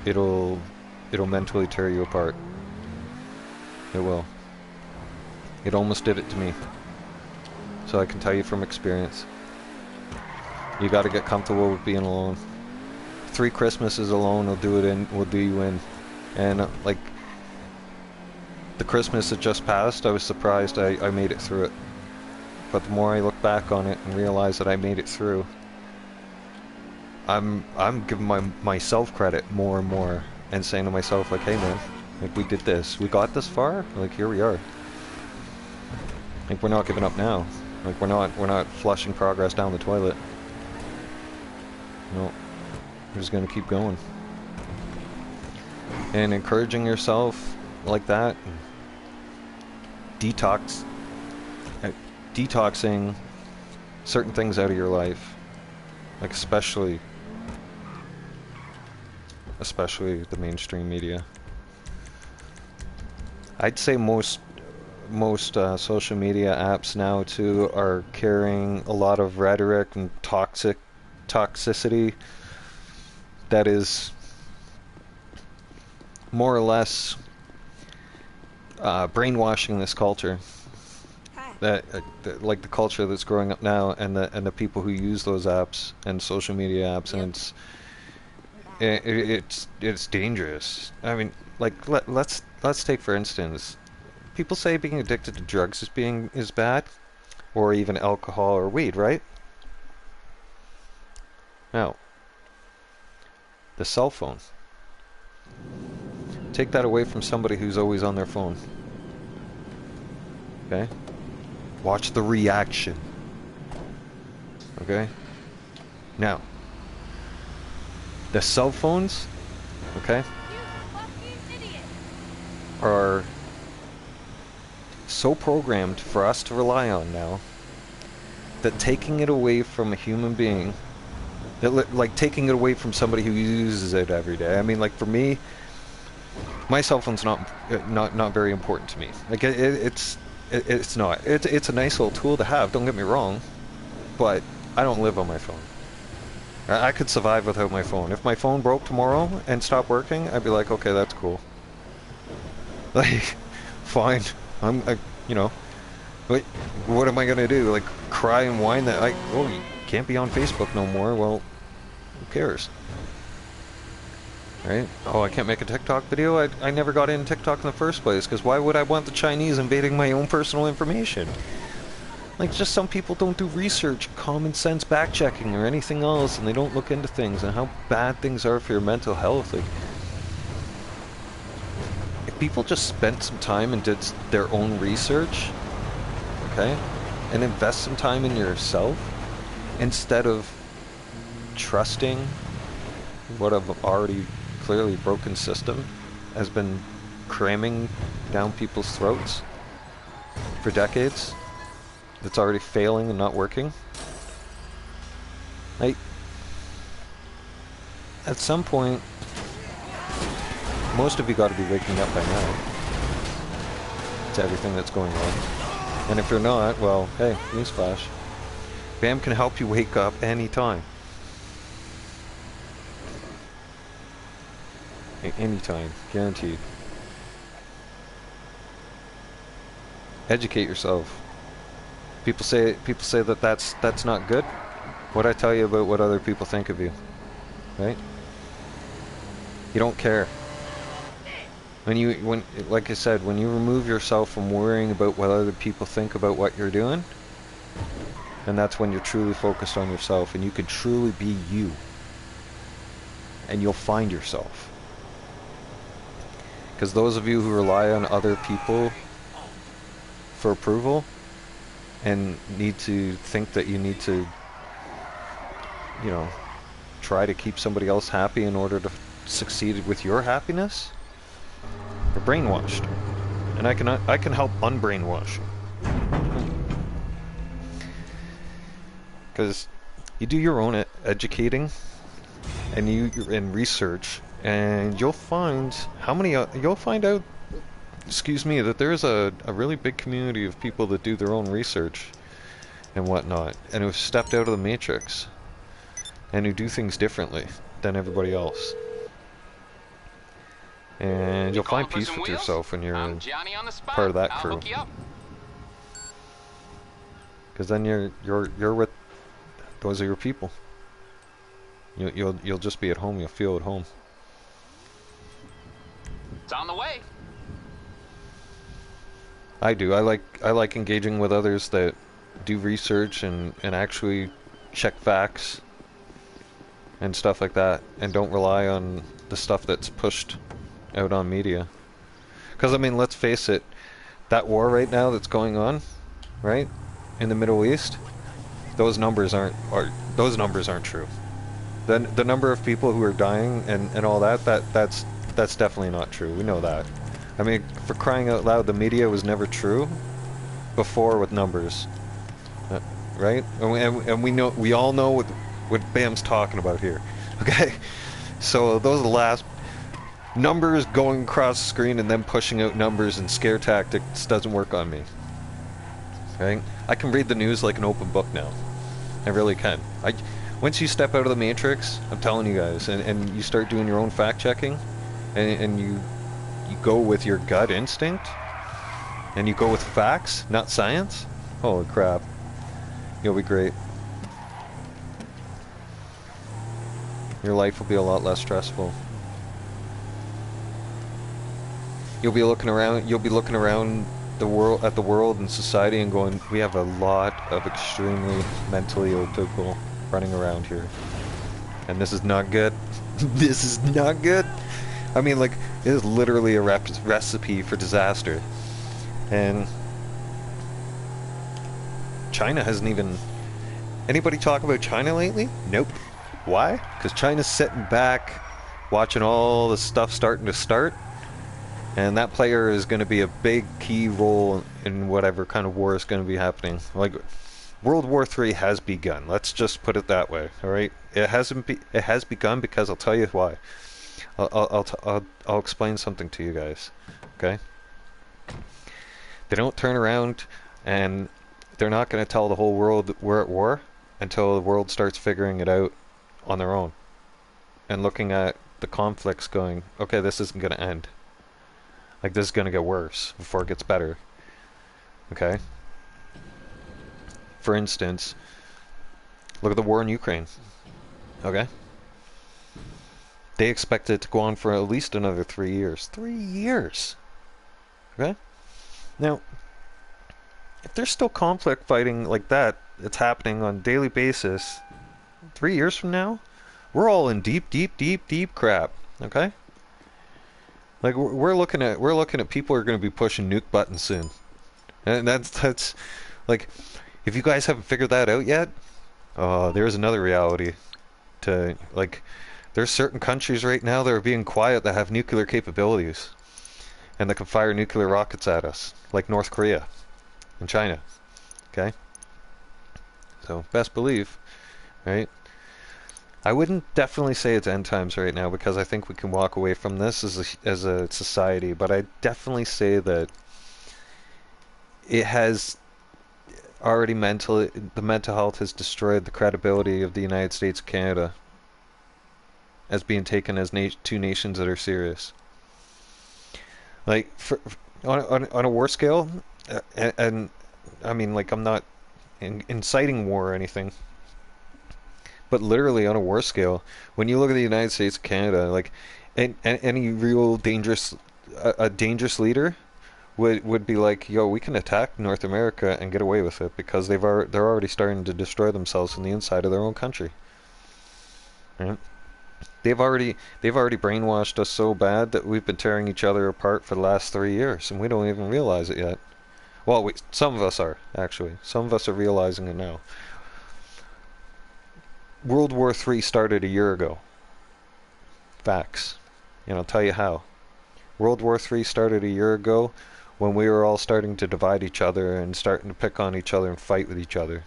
it'll mentally tear you apart. It will. It almost did it to me. So I can tell you from experience. You got to get comfortable with being alone. 3 Christmases alone will do you in. And like the Christmas that just passed, I was surprised I made it through it. But the more I look back on it and realize that I made it through, I'm giving myself credit more and more, and saying to myself, like, hey man, like, we did this, we got this far, like, here we are. Like, we're not giving up now. Like, we're not flushing progress down the toilet. No, we're just gonna keep going. And encouraging yourself like that, detoxing certain things out of your life, like especially the mainstream media. I'd say most social media apps now too are carrying a lot of rhetoric and toxicity that is more or less brainwashing this culture. That like the culture that's growing up now, and the people who use those apps and social media apps, and it's dangerous. I mean, like let's take for instance, people say being addicted to drugs is bad, or even alcohol or weed, right? Now, the cell phone. Take that away from somebody who's always on their phone. Okay? Watch the reaction. Okay? Now, the cell phones, okay, are so programmed for us to rely on now that taking it away from a human being, like taking it away from somebody who uses it every day. I mean, like for me, my cell phone's not very important to me. Like it's not. It's a nice little tool to have. Don't get me wrong, but I don't live on my phone. I could survive without my phone. If my phone broke tomorrow and stopped working, I'd be like, okay, that's cool. Like, fine. You know, but what am I gonna do? Like, cry and whine that you can't be on Facebook no more? Well, who cares? Right? Oh, I can't make a TikTok video? I never got in TikTok in the first place, because why would I want the Chinese invading my own personal information? Like, just some people don't do research, common sense back-checking, or anything else, and they don't look into things and how bad things are for your mental health. Like, if people just spent some time and did their own research, okay, and invest some time in yourself, instead of trusting what an already clearly broken system has been cramming down people's throats for decades, that's already failing and not working. Like, at some point, most of you got to be waking up by now to everything that's going on. And if you're not, well, hey, newsflash. BAM can help you wake up anytime. Anytime, guaranteed. Educate yourself. People say that that's not good. What'd I tell you about what other people think of you? Right? You don't care. Like I said, when you remove yourself from worrying about what other people think about what you're doing, then that's when you're truly focused on yourself, and you can truly be you. And you'll find yourself. Because those of you who rely on other people for approval and need to think that you need to, you know, try to keep somebody else happy in order to succeed with your happiness, you're brainwashed. And I can help unbrainwash you. Because you do your own educating, and you and research, and you'll find you'll find out, excuse me, that there's a really big community of people that do their own research and whatnot, and who've stepped out of the matrix, and who do things differently than everybody else. And you'll find peace with yourself when you're part of that crew. Because then you're with, those are your people. You'll just be at home. You'll feel at home. It's on the way. I do. I like engaging with others that do research and actually check facts and stuff like that, and don't rely on the stuff that's pushed out on media. Because I mean, let's face it, that war right now that's going on, right, in the Middle East, those numbers aren't true. The number of people who are dying and all that's definitely not true. We know that. I mean, for crying out loud, the media was never true before with numbers, right? And we all know what Bam's talking about here. Okay, so those are the last numbers going across the screen and then pushing out numbers and scare tactics doesn't work on me. Right? I can read the news like an open book now. I really can. Once you step out of the matrix, I'm telling you guys, and you start doing your own fact checking, and you go with your gut instinct, and you go with facts, not science, holy crap, you'll be great. Your life will be a lot less stressful. You'll be looking around the world and society and going, we have a lot of extremely mentally ill people running around here. And this is not good. This is not good. I mean, like, it is literally a recipe for disaster. And China hasn't even... Anybody talk about China lately? Nope. Why? Because China's sitting back, watching all the stuff starting to start. And that player is going to be a big key role in whatever kind of war is going to be happening. Like, World War III has begun. Let's just put it that way. All right, it has begun because I'll tell you why. I'll explain something to you guys. Okay. They don't turn around and they're not going to tell the whole world that we're at war until the world starts figuring it out on their own and looking at the conflicts, going, okay, this isn't going to end. Like, this is going to get worse before it gets better. Okay? For instance, look at the war in Ukraine. Okay? They expect it to go on for at least another 3 years. 3 years! Okay? Now, if there's still conflict fighting like that, it's happening on a daily basis, 3 years from now, we're all in deep crap. Okay? Like, we're looking at people who are going to be pushing nuke buttons soon, and that's like, if you guys haven't figured that out yet, there's another reality. To, like, there's certain countries right now that are being quiet that have nuclear capabilities, and that can fire nuclear rockets at us, like North Korea and China. Okay, so best believe, right? I wouldn't definitely say it's end times right now, because I think we can walk away from this as a society, but I definitely say that it has already the mental health has destroyed the credibility of the United States and Canada as being taken as two nations that are serious. Like, on a war scale, and I mean, like, I'm not inciting war or anything, but literally on a war scale, when you look at the United States and Canada, like, any real dangerous leader would be like, yo, we can attack North America and get away with it, because they're already starting to destroy themselves from the inside of their own country. Right? They've already brainwashed us so bad that we've been tearing each other apart for the last 3 years, and we don't even realize it yet. Well, some of us are, actually. Some of us are realizing it now. World War III started a year ago. Facts. And I'll tell you how. World War III started a year ago when we were all starting to divide each other and starting to pick on each other and fight with each other.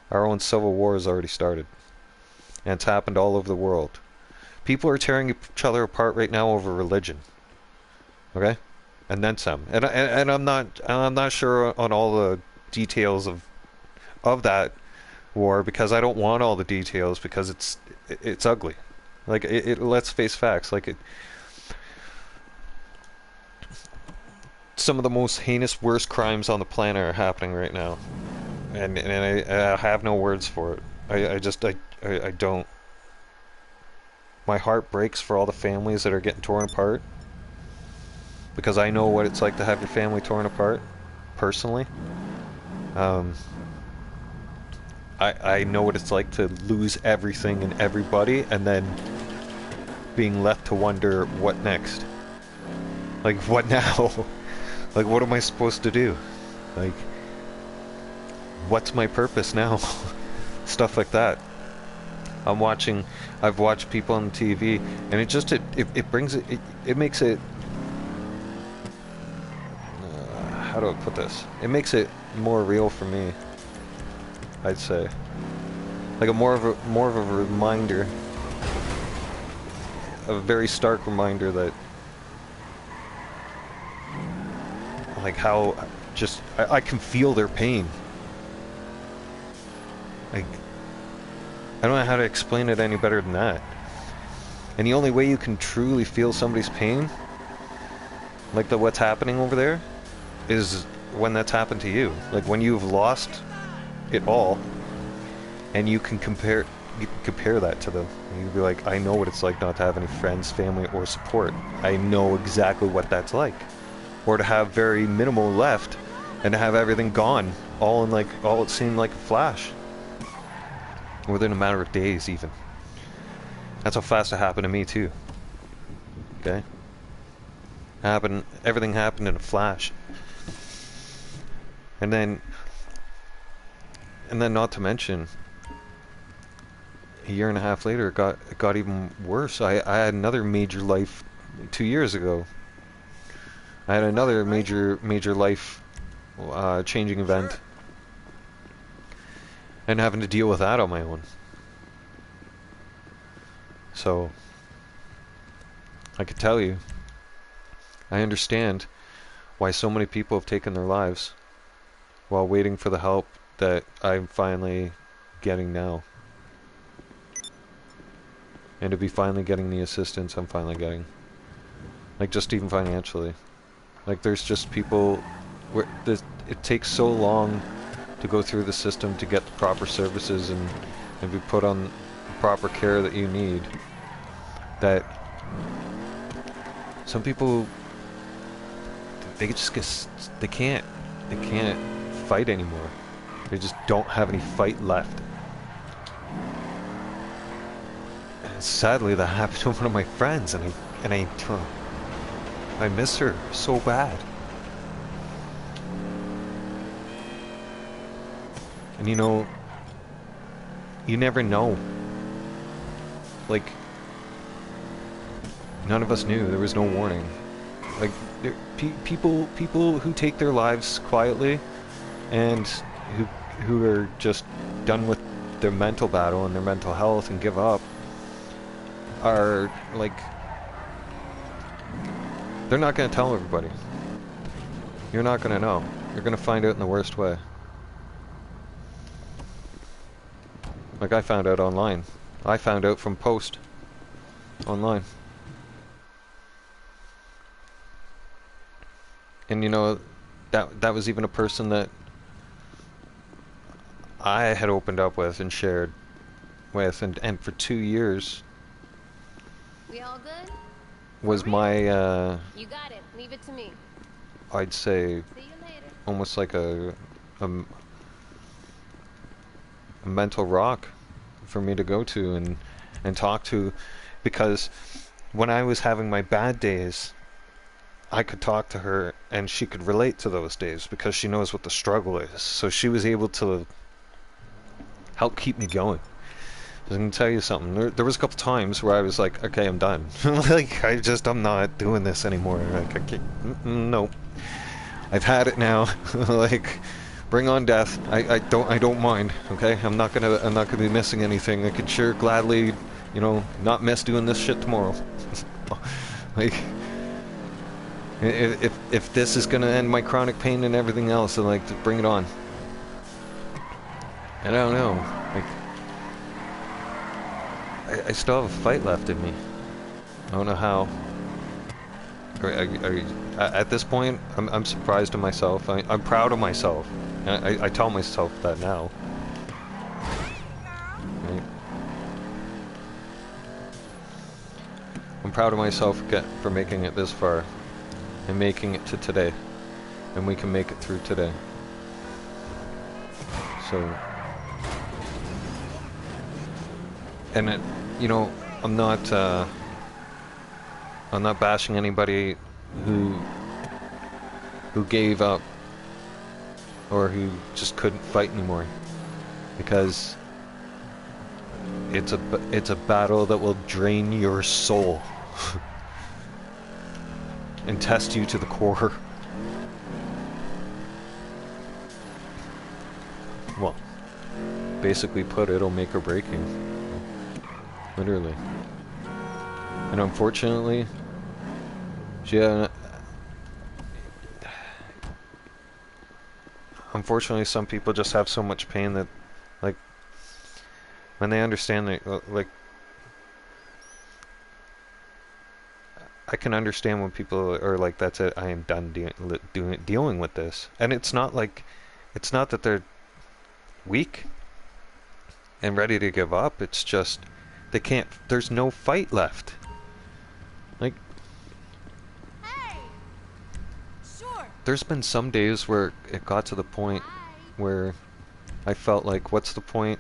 Our own civil war has already started. And it's happened all over the world. People are tearing each other apart right now over religion. Okay? And then some. And I'm not sure on all the details of that war, because I don't want all the details, because it's ugly. Like, let's face facts. Like, some of the most heinous, worst crimes on the planet are happening right now, and I have no words for it. I don't. My heart breaks for all the families that are getting torn apart, because I know what it's like to have your family torn apart, personally. I know what it's like to lose everything and everybody, and then being left to wonder what next. Like, what now? Like, what am I supposed to do? Like, what's my purpose now? Stuff like that. I've watched people on TV, and it brings it makes it, how do I put this? It makes it more real for me, I'd say. Like more of a reminder, a very stark reminder that, like, how just I can feel their pain. Like, I don't know how to explain it any better than that. And the only way you can truly feel somebody's pain, like what's happening over there, is when that's happened to you. Like, when you've lost it all, and you can compare that to them. And you'd be like, I know what it's like not to have any friends, family, or support. I know exactly what that's like. Or to have very minimal left, and to have everything gone, all it seemed like a flash. Within a matter of days, even. That's how fast it happened to me, too. Okay? Everything happened in a flash. And then not to mention, a year and a half later, it got even worse. I had another major life 2 years ago. I had another major life changing event, and having to deal with that on my own. So I could tell you, I understand why so many people have taken their lives while waiting for the help that I'm finally getting now. And to be finally getting the assistance I'm finally getting. Like, just even financially. Like, there's just people where it takes so long to go through the system to get the proper services and be put on the proper care that you need, that some people, they can't fight anymore. They just don't have any fight left. And sadly, that happened to one of my friends, and I miss her so bad. And you know, you never know. Like, none of us knew. There was no warning. Like, people who take their lives quietly, and who are just done with their mental battle and their mental health and give up, are like, they're not going to tell everybody. You're not going to know. You're going to find out in the worst way. Like, I found out online. I found out from post online. And you know, that was even a person that I had opened up with and shared with, and for 2 years We all good? was my You got it. Leave it to me. I'd say See you later. almost like a mental rock for me to go to and talk to, because when I was having my bad days, I could talk to her and she could relate to those days because she knows what the struggle is. So she was able to help keep me going. I was going to tell you something. There was a couple times where I was like, okay, I'm done. Like, I'm not doing this anymore. Like, I can't, no. I've had it now. Like, Bring on death. I don't mind. Okay, I'm not gonna be missing anything. I could sure gladly, not miss doing this shit tomorrow. Like, if this is gonna end my chronic pain and everything else, then like, bring it on. And I don't know. Like, I still have a fight left in me. I don't know how. At this point, I'm surprised of myself. I'm proud of myself. And I tell myself that now. Right? I'm proud of myself for making it this far. And making it to today. And we can make it through today. So... And it, I'm not bashing anybody who gave up or who just couldn't fight anymore, because it's a battle that will drain your soul and test you to the core. Well, basically put, it'll make or break you. Literally. And unfortunately, unfortunately some people just have so much pain that, like, when they understand that, like, I can understand when people are like, that's it, I am done dealing with this. And it's not that they're weak and ready to give up, it's just they can't, there's no fight left. Like, Hey! Sure. there's been some days where it got to the point where I felt like, what's the point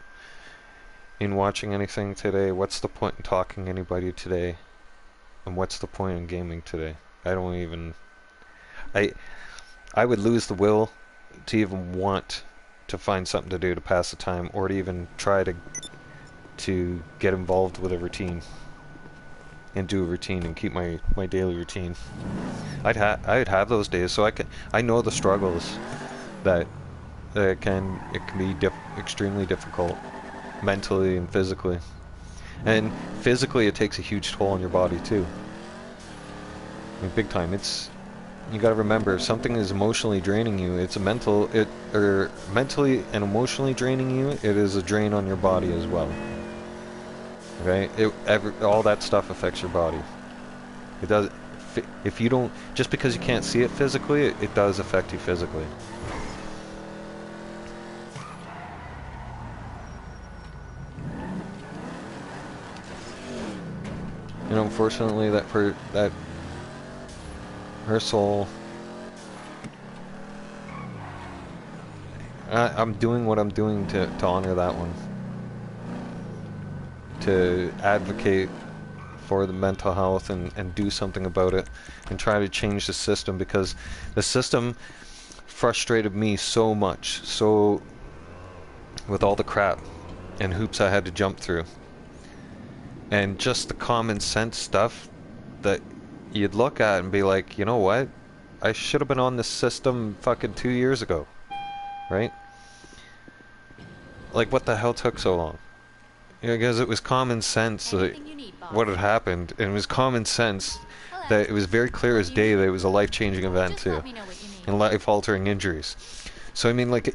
in watching anything today? What's the point in talking to anybody today? And what's the point in gaming today? I don't even... I would lose the will to even want to find something to do to pass the time, or to even try to get involved with a routine and do a routine and keep my daily routine. I'd have those days, so I know the struggles that it can be extremely difficult mentally and physically. And physically it takes a huge toll on your body too. I mean, big time. You gotta remember, if something is emotionally draining you, mentally and emotionally draining you, it is a drain on your body as well. Okay? All that stuff affects your body. It does. If you don't, just because you can't see it physically, it does affect you physically. Unfortunately, her soul. I'm doing what I'm doing to honor that one. To advocate for the mental health and do something about it and try to change the system, because the system frustrated me so much, so with all the crap and hoops I had to jump through, and just the common sense stuff that you'd look at and be like, you know what, I should have been on this system fucking 2 years ago, right? Like, what the hell took so long? Because it was common sense that what had happened, and it was common sense that it was very clear as day that it was a life-changing event too, and life-altering injuries. So I mean, like,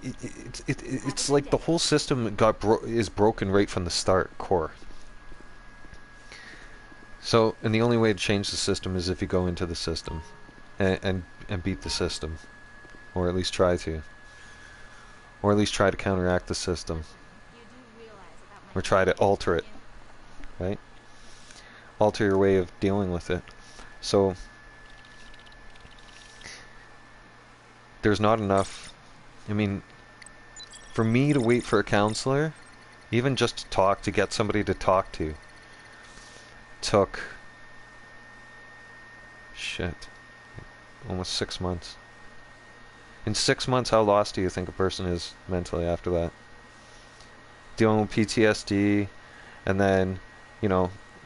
it's like the whole system is broken right from the start, core. So, and the only way to change the system is if you go into the system and beat the system, or at least try to, or at least try to counteract the system. Or try to alter it, right? Alter your way of dealing with it. So, there's not enough, I mean, for me to wait for a counselor, even just to get somebody to talk to, took, almost 6 months. In 6 months, how lost do you think a person is mentally after that? Dealing with PTSD, and then,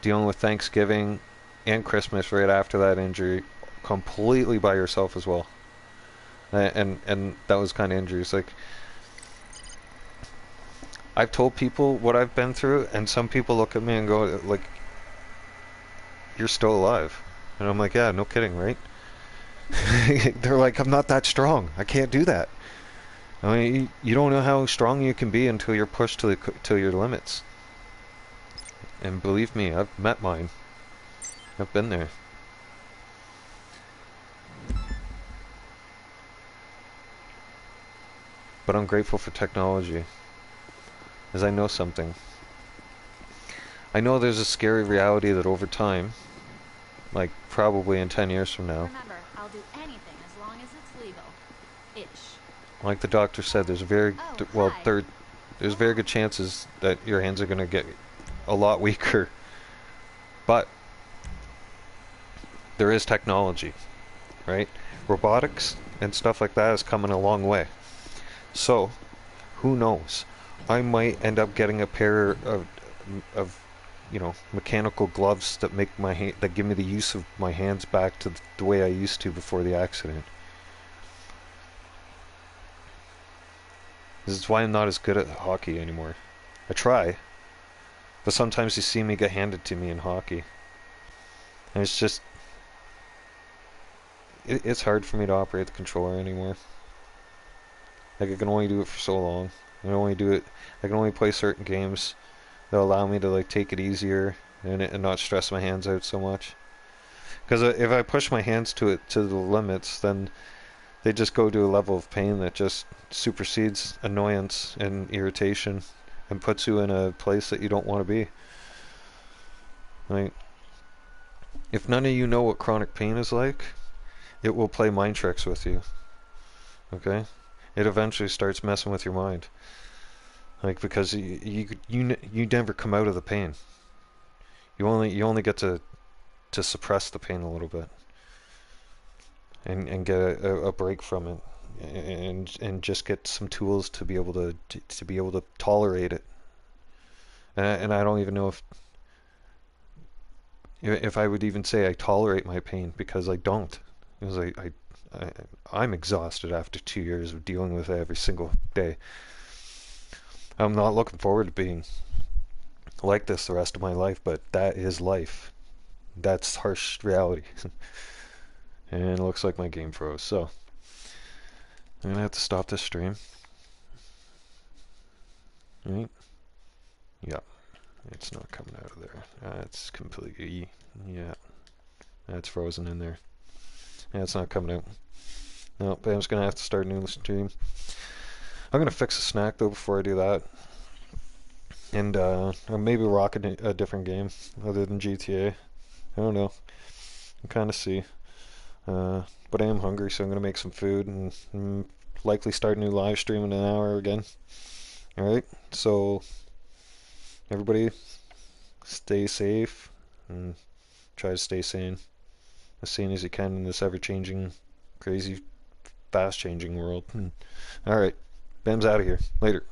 dealing with Thanksgiving and Christmas right after that injury, completely by yourself as well. And that was kind of injuries. Like, I've told people what I've been through, and some people look at me and go, like, you're still alive. And I'm like, yeah, no kidding, right? They're like, I'm not that strong. I can't do that. I mean, you don't know how strong you can be until you're pushed to your limits. And believe me, I've met mine. I've been there. But I'm grateful for technology, as I know something. I know there's a scary reality that over time, like probably in 10 years from now, Remember, I'll do anything as long as it's legal. Ish. like the doctor said, there's very Hi. there's very good chances that your hands are going to get a lot weaker. But there is technology, right? Robotics and stuff like that is coming a long way. So, who knows? I might end up getting a pair of mechanical gloves that make that give me the use of my hands back to the way I used to before the accident. This is why I'm not as good at hockey anymore. I try, but sometimes you see me get handed to me in hockey, and it's just it's hard for me to operate the controller anymore. Like, I can only do it for so long. I can only play certain games that allow me to like take it easier and not stress my hands out so much. Because if I push my hands to the limits, then they just go to a level of pain that just supersedes annoyance and irritation and puts you in a place that you don't want to be. Like, if none of you know what chronic pain is like, it will play mind tricks with you. Okay? It eventually starts messing with your mind. Like, because you never come out of the pain. You only get to suppress the pain a little bit and get a break from it, and just get some tools to be able to be able to tolerate it. And I don't even know if I would even say I tolerate my pain, because I don't. Because I'm exhausted after 2 years of dealing with it every single day. I'm not looking forward to being like this the rest of my life, but that is life. That's harsh reality. And it looks like my game froze, so I'm gonna have to stop this stream. Right? Yeah. It's not coming out of there. It's completely, yeah. That's frozen in there. Yeah, it's not coming out. No, but I'm just gonna have to start a new stream. I'm gonna fix a snack though before I do that. And or maybe rock a different game other than GTA. I don't know. I'll kind of see. But I am hungry, so I'm gonna make some food and likely start a new live stream in an hour again. Alright, so everybody stay safe and try to stay sane. As sane as you can in this ever-changing, crazy, fast-changing world. Alright, Bam's out of here. Later.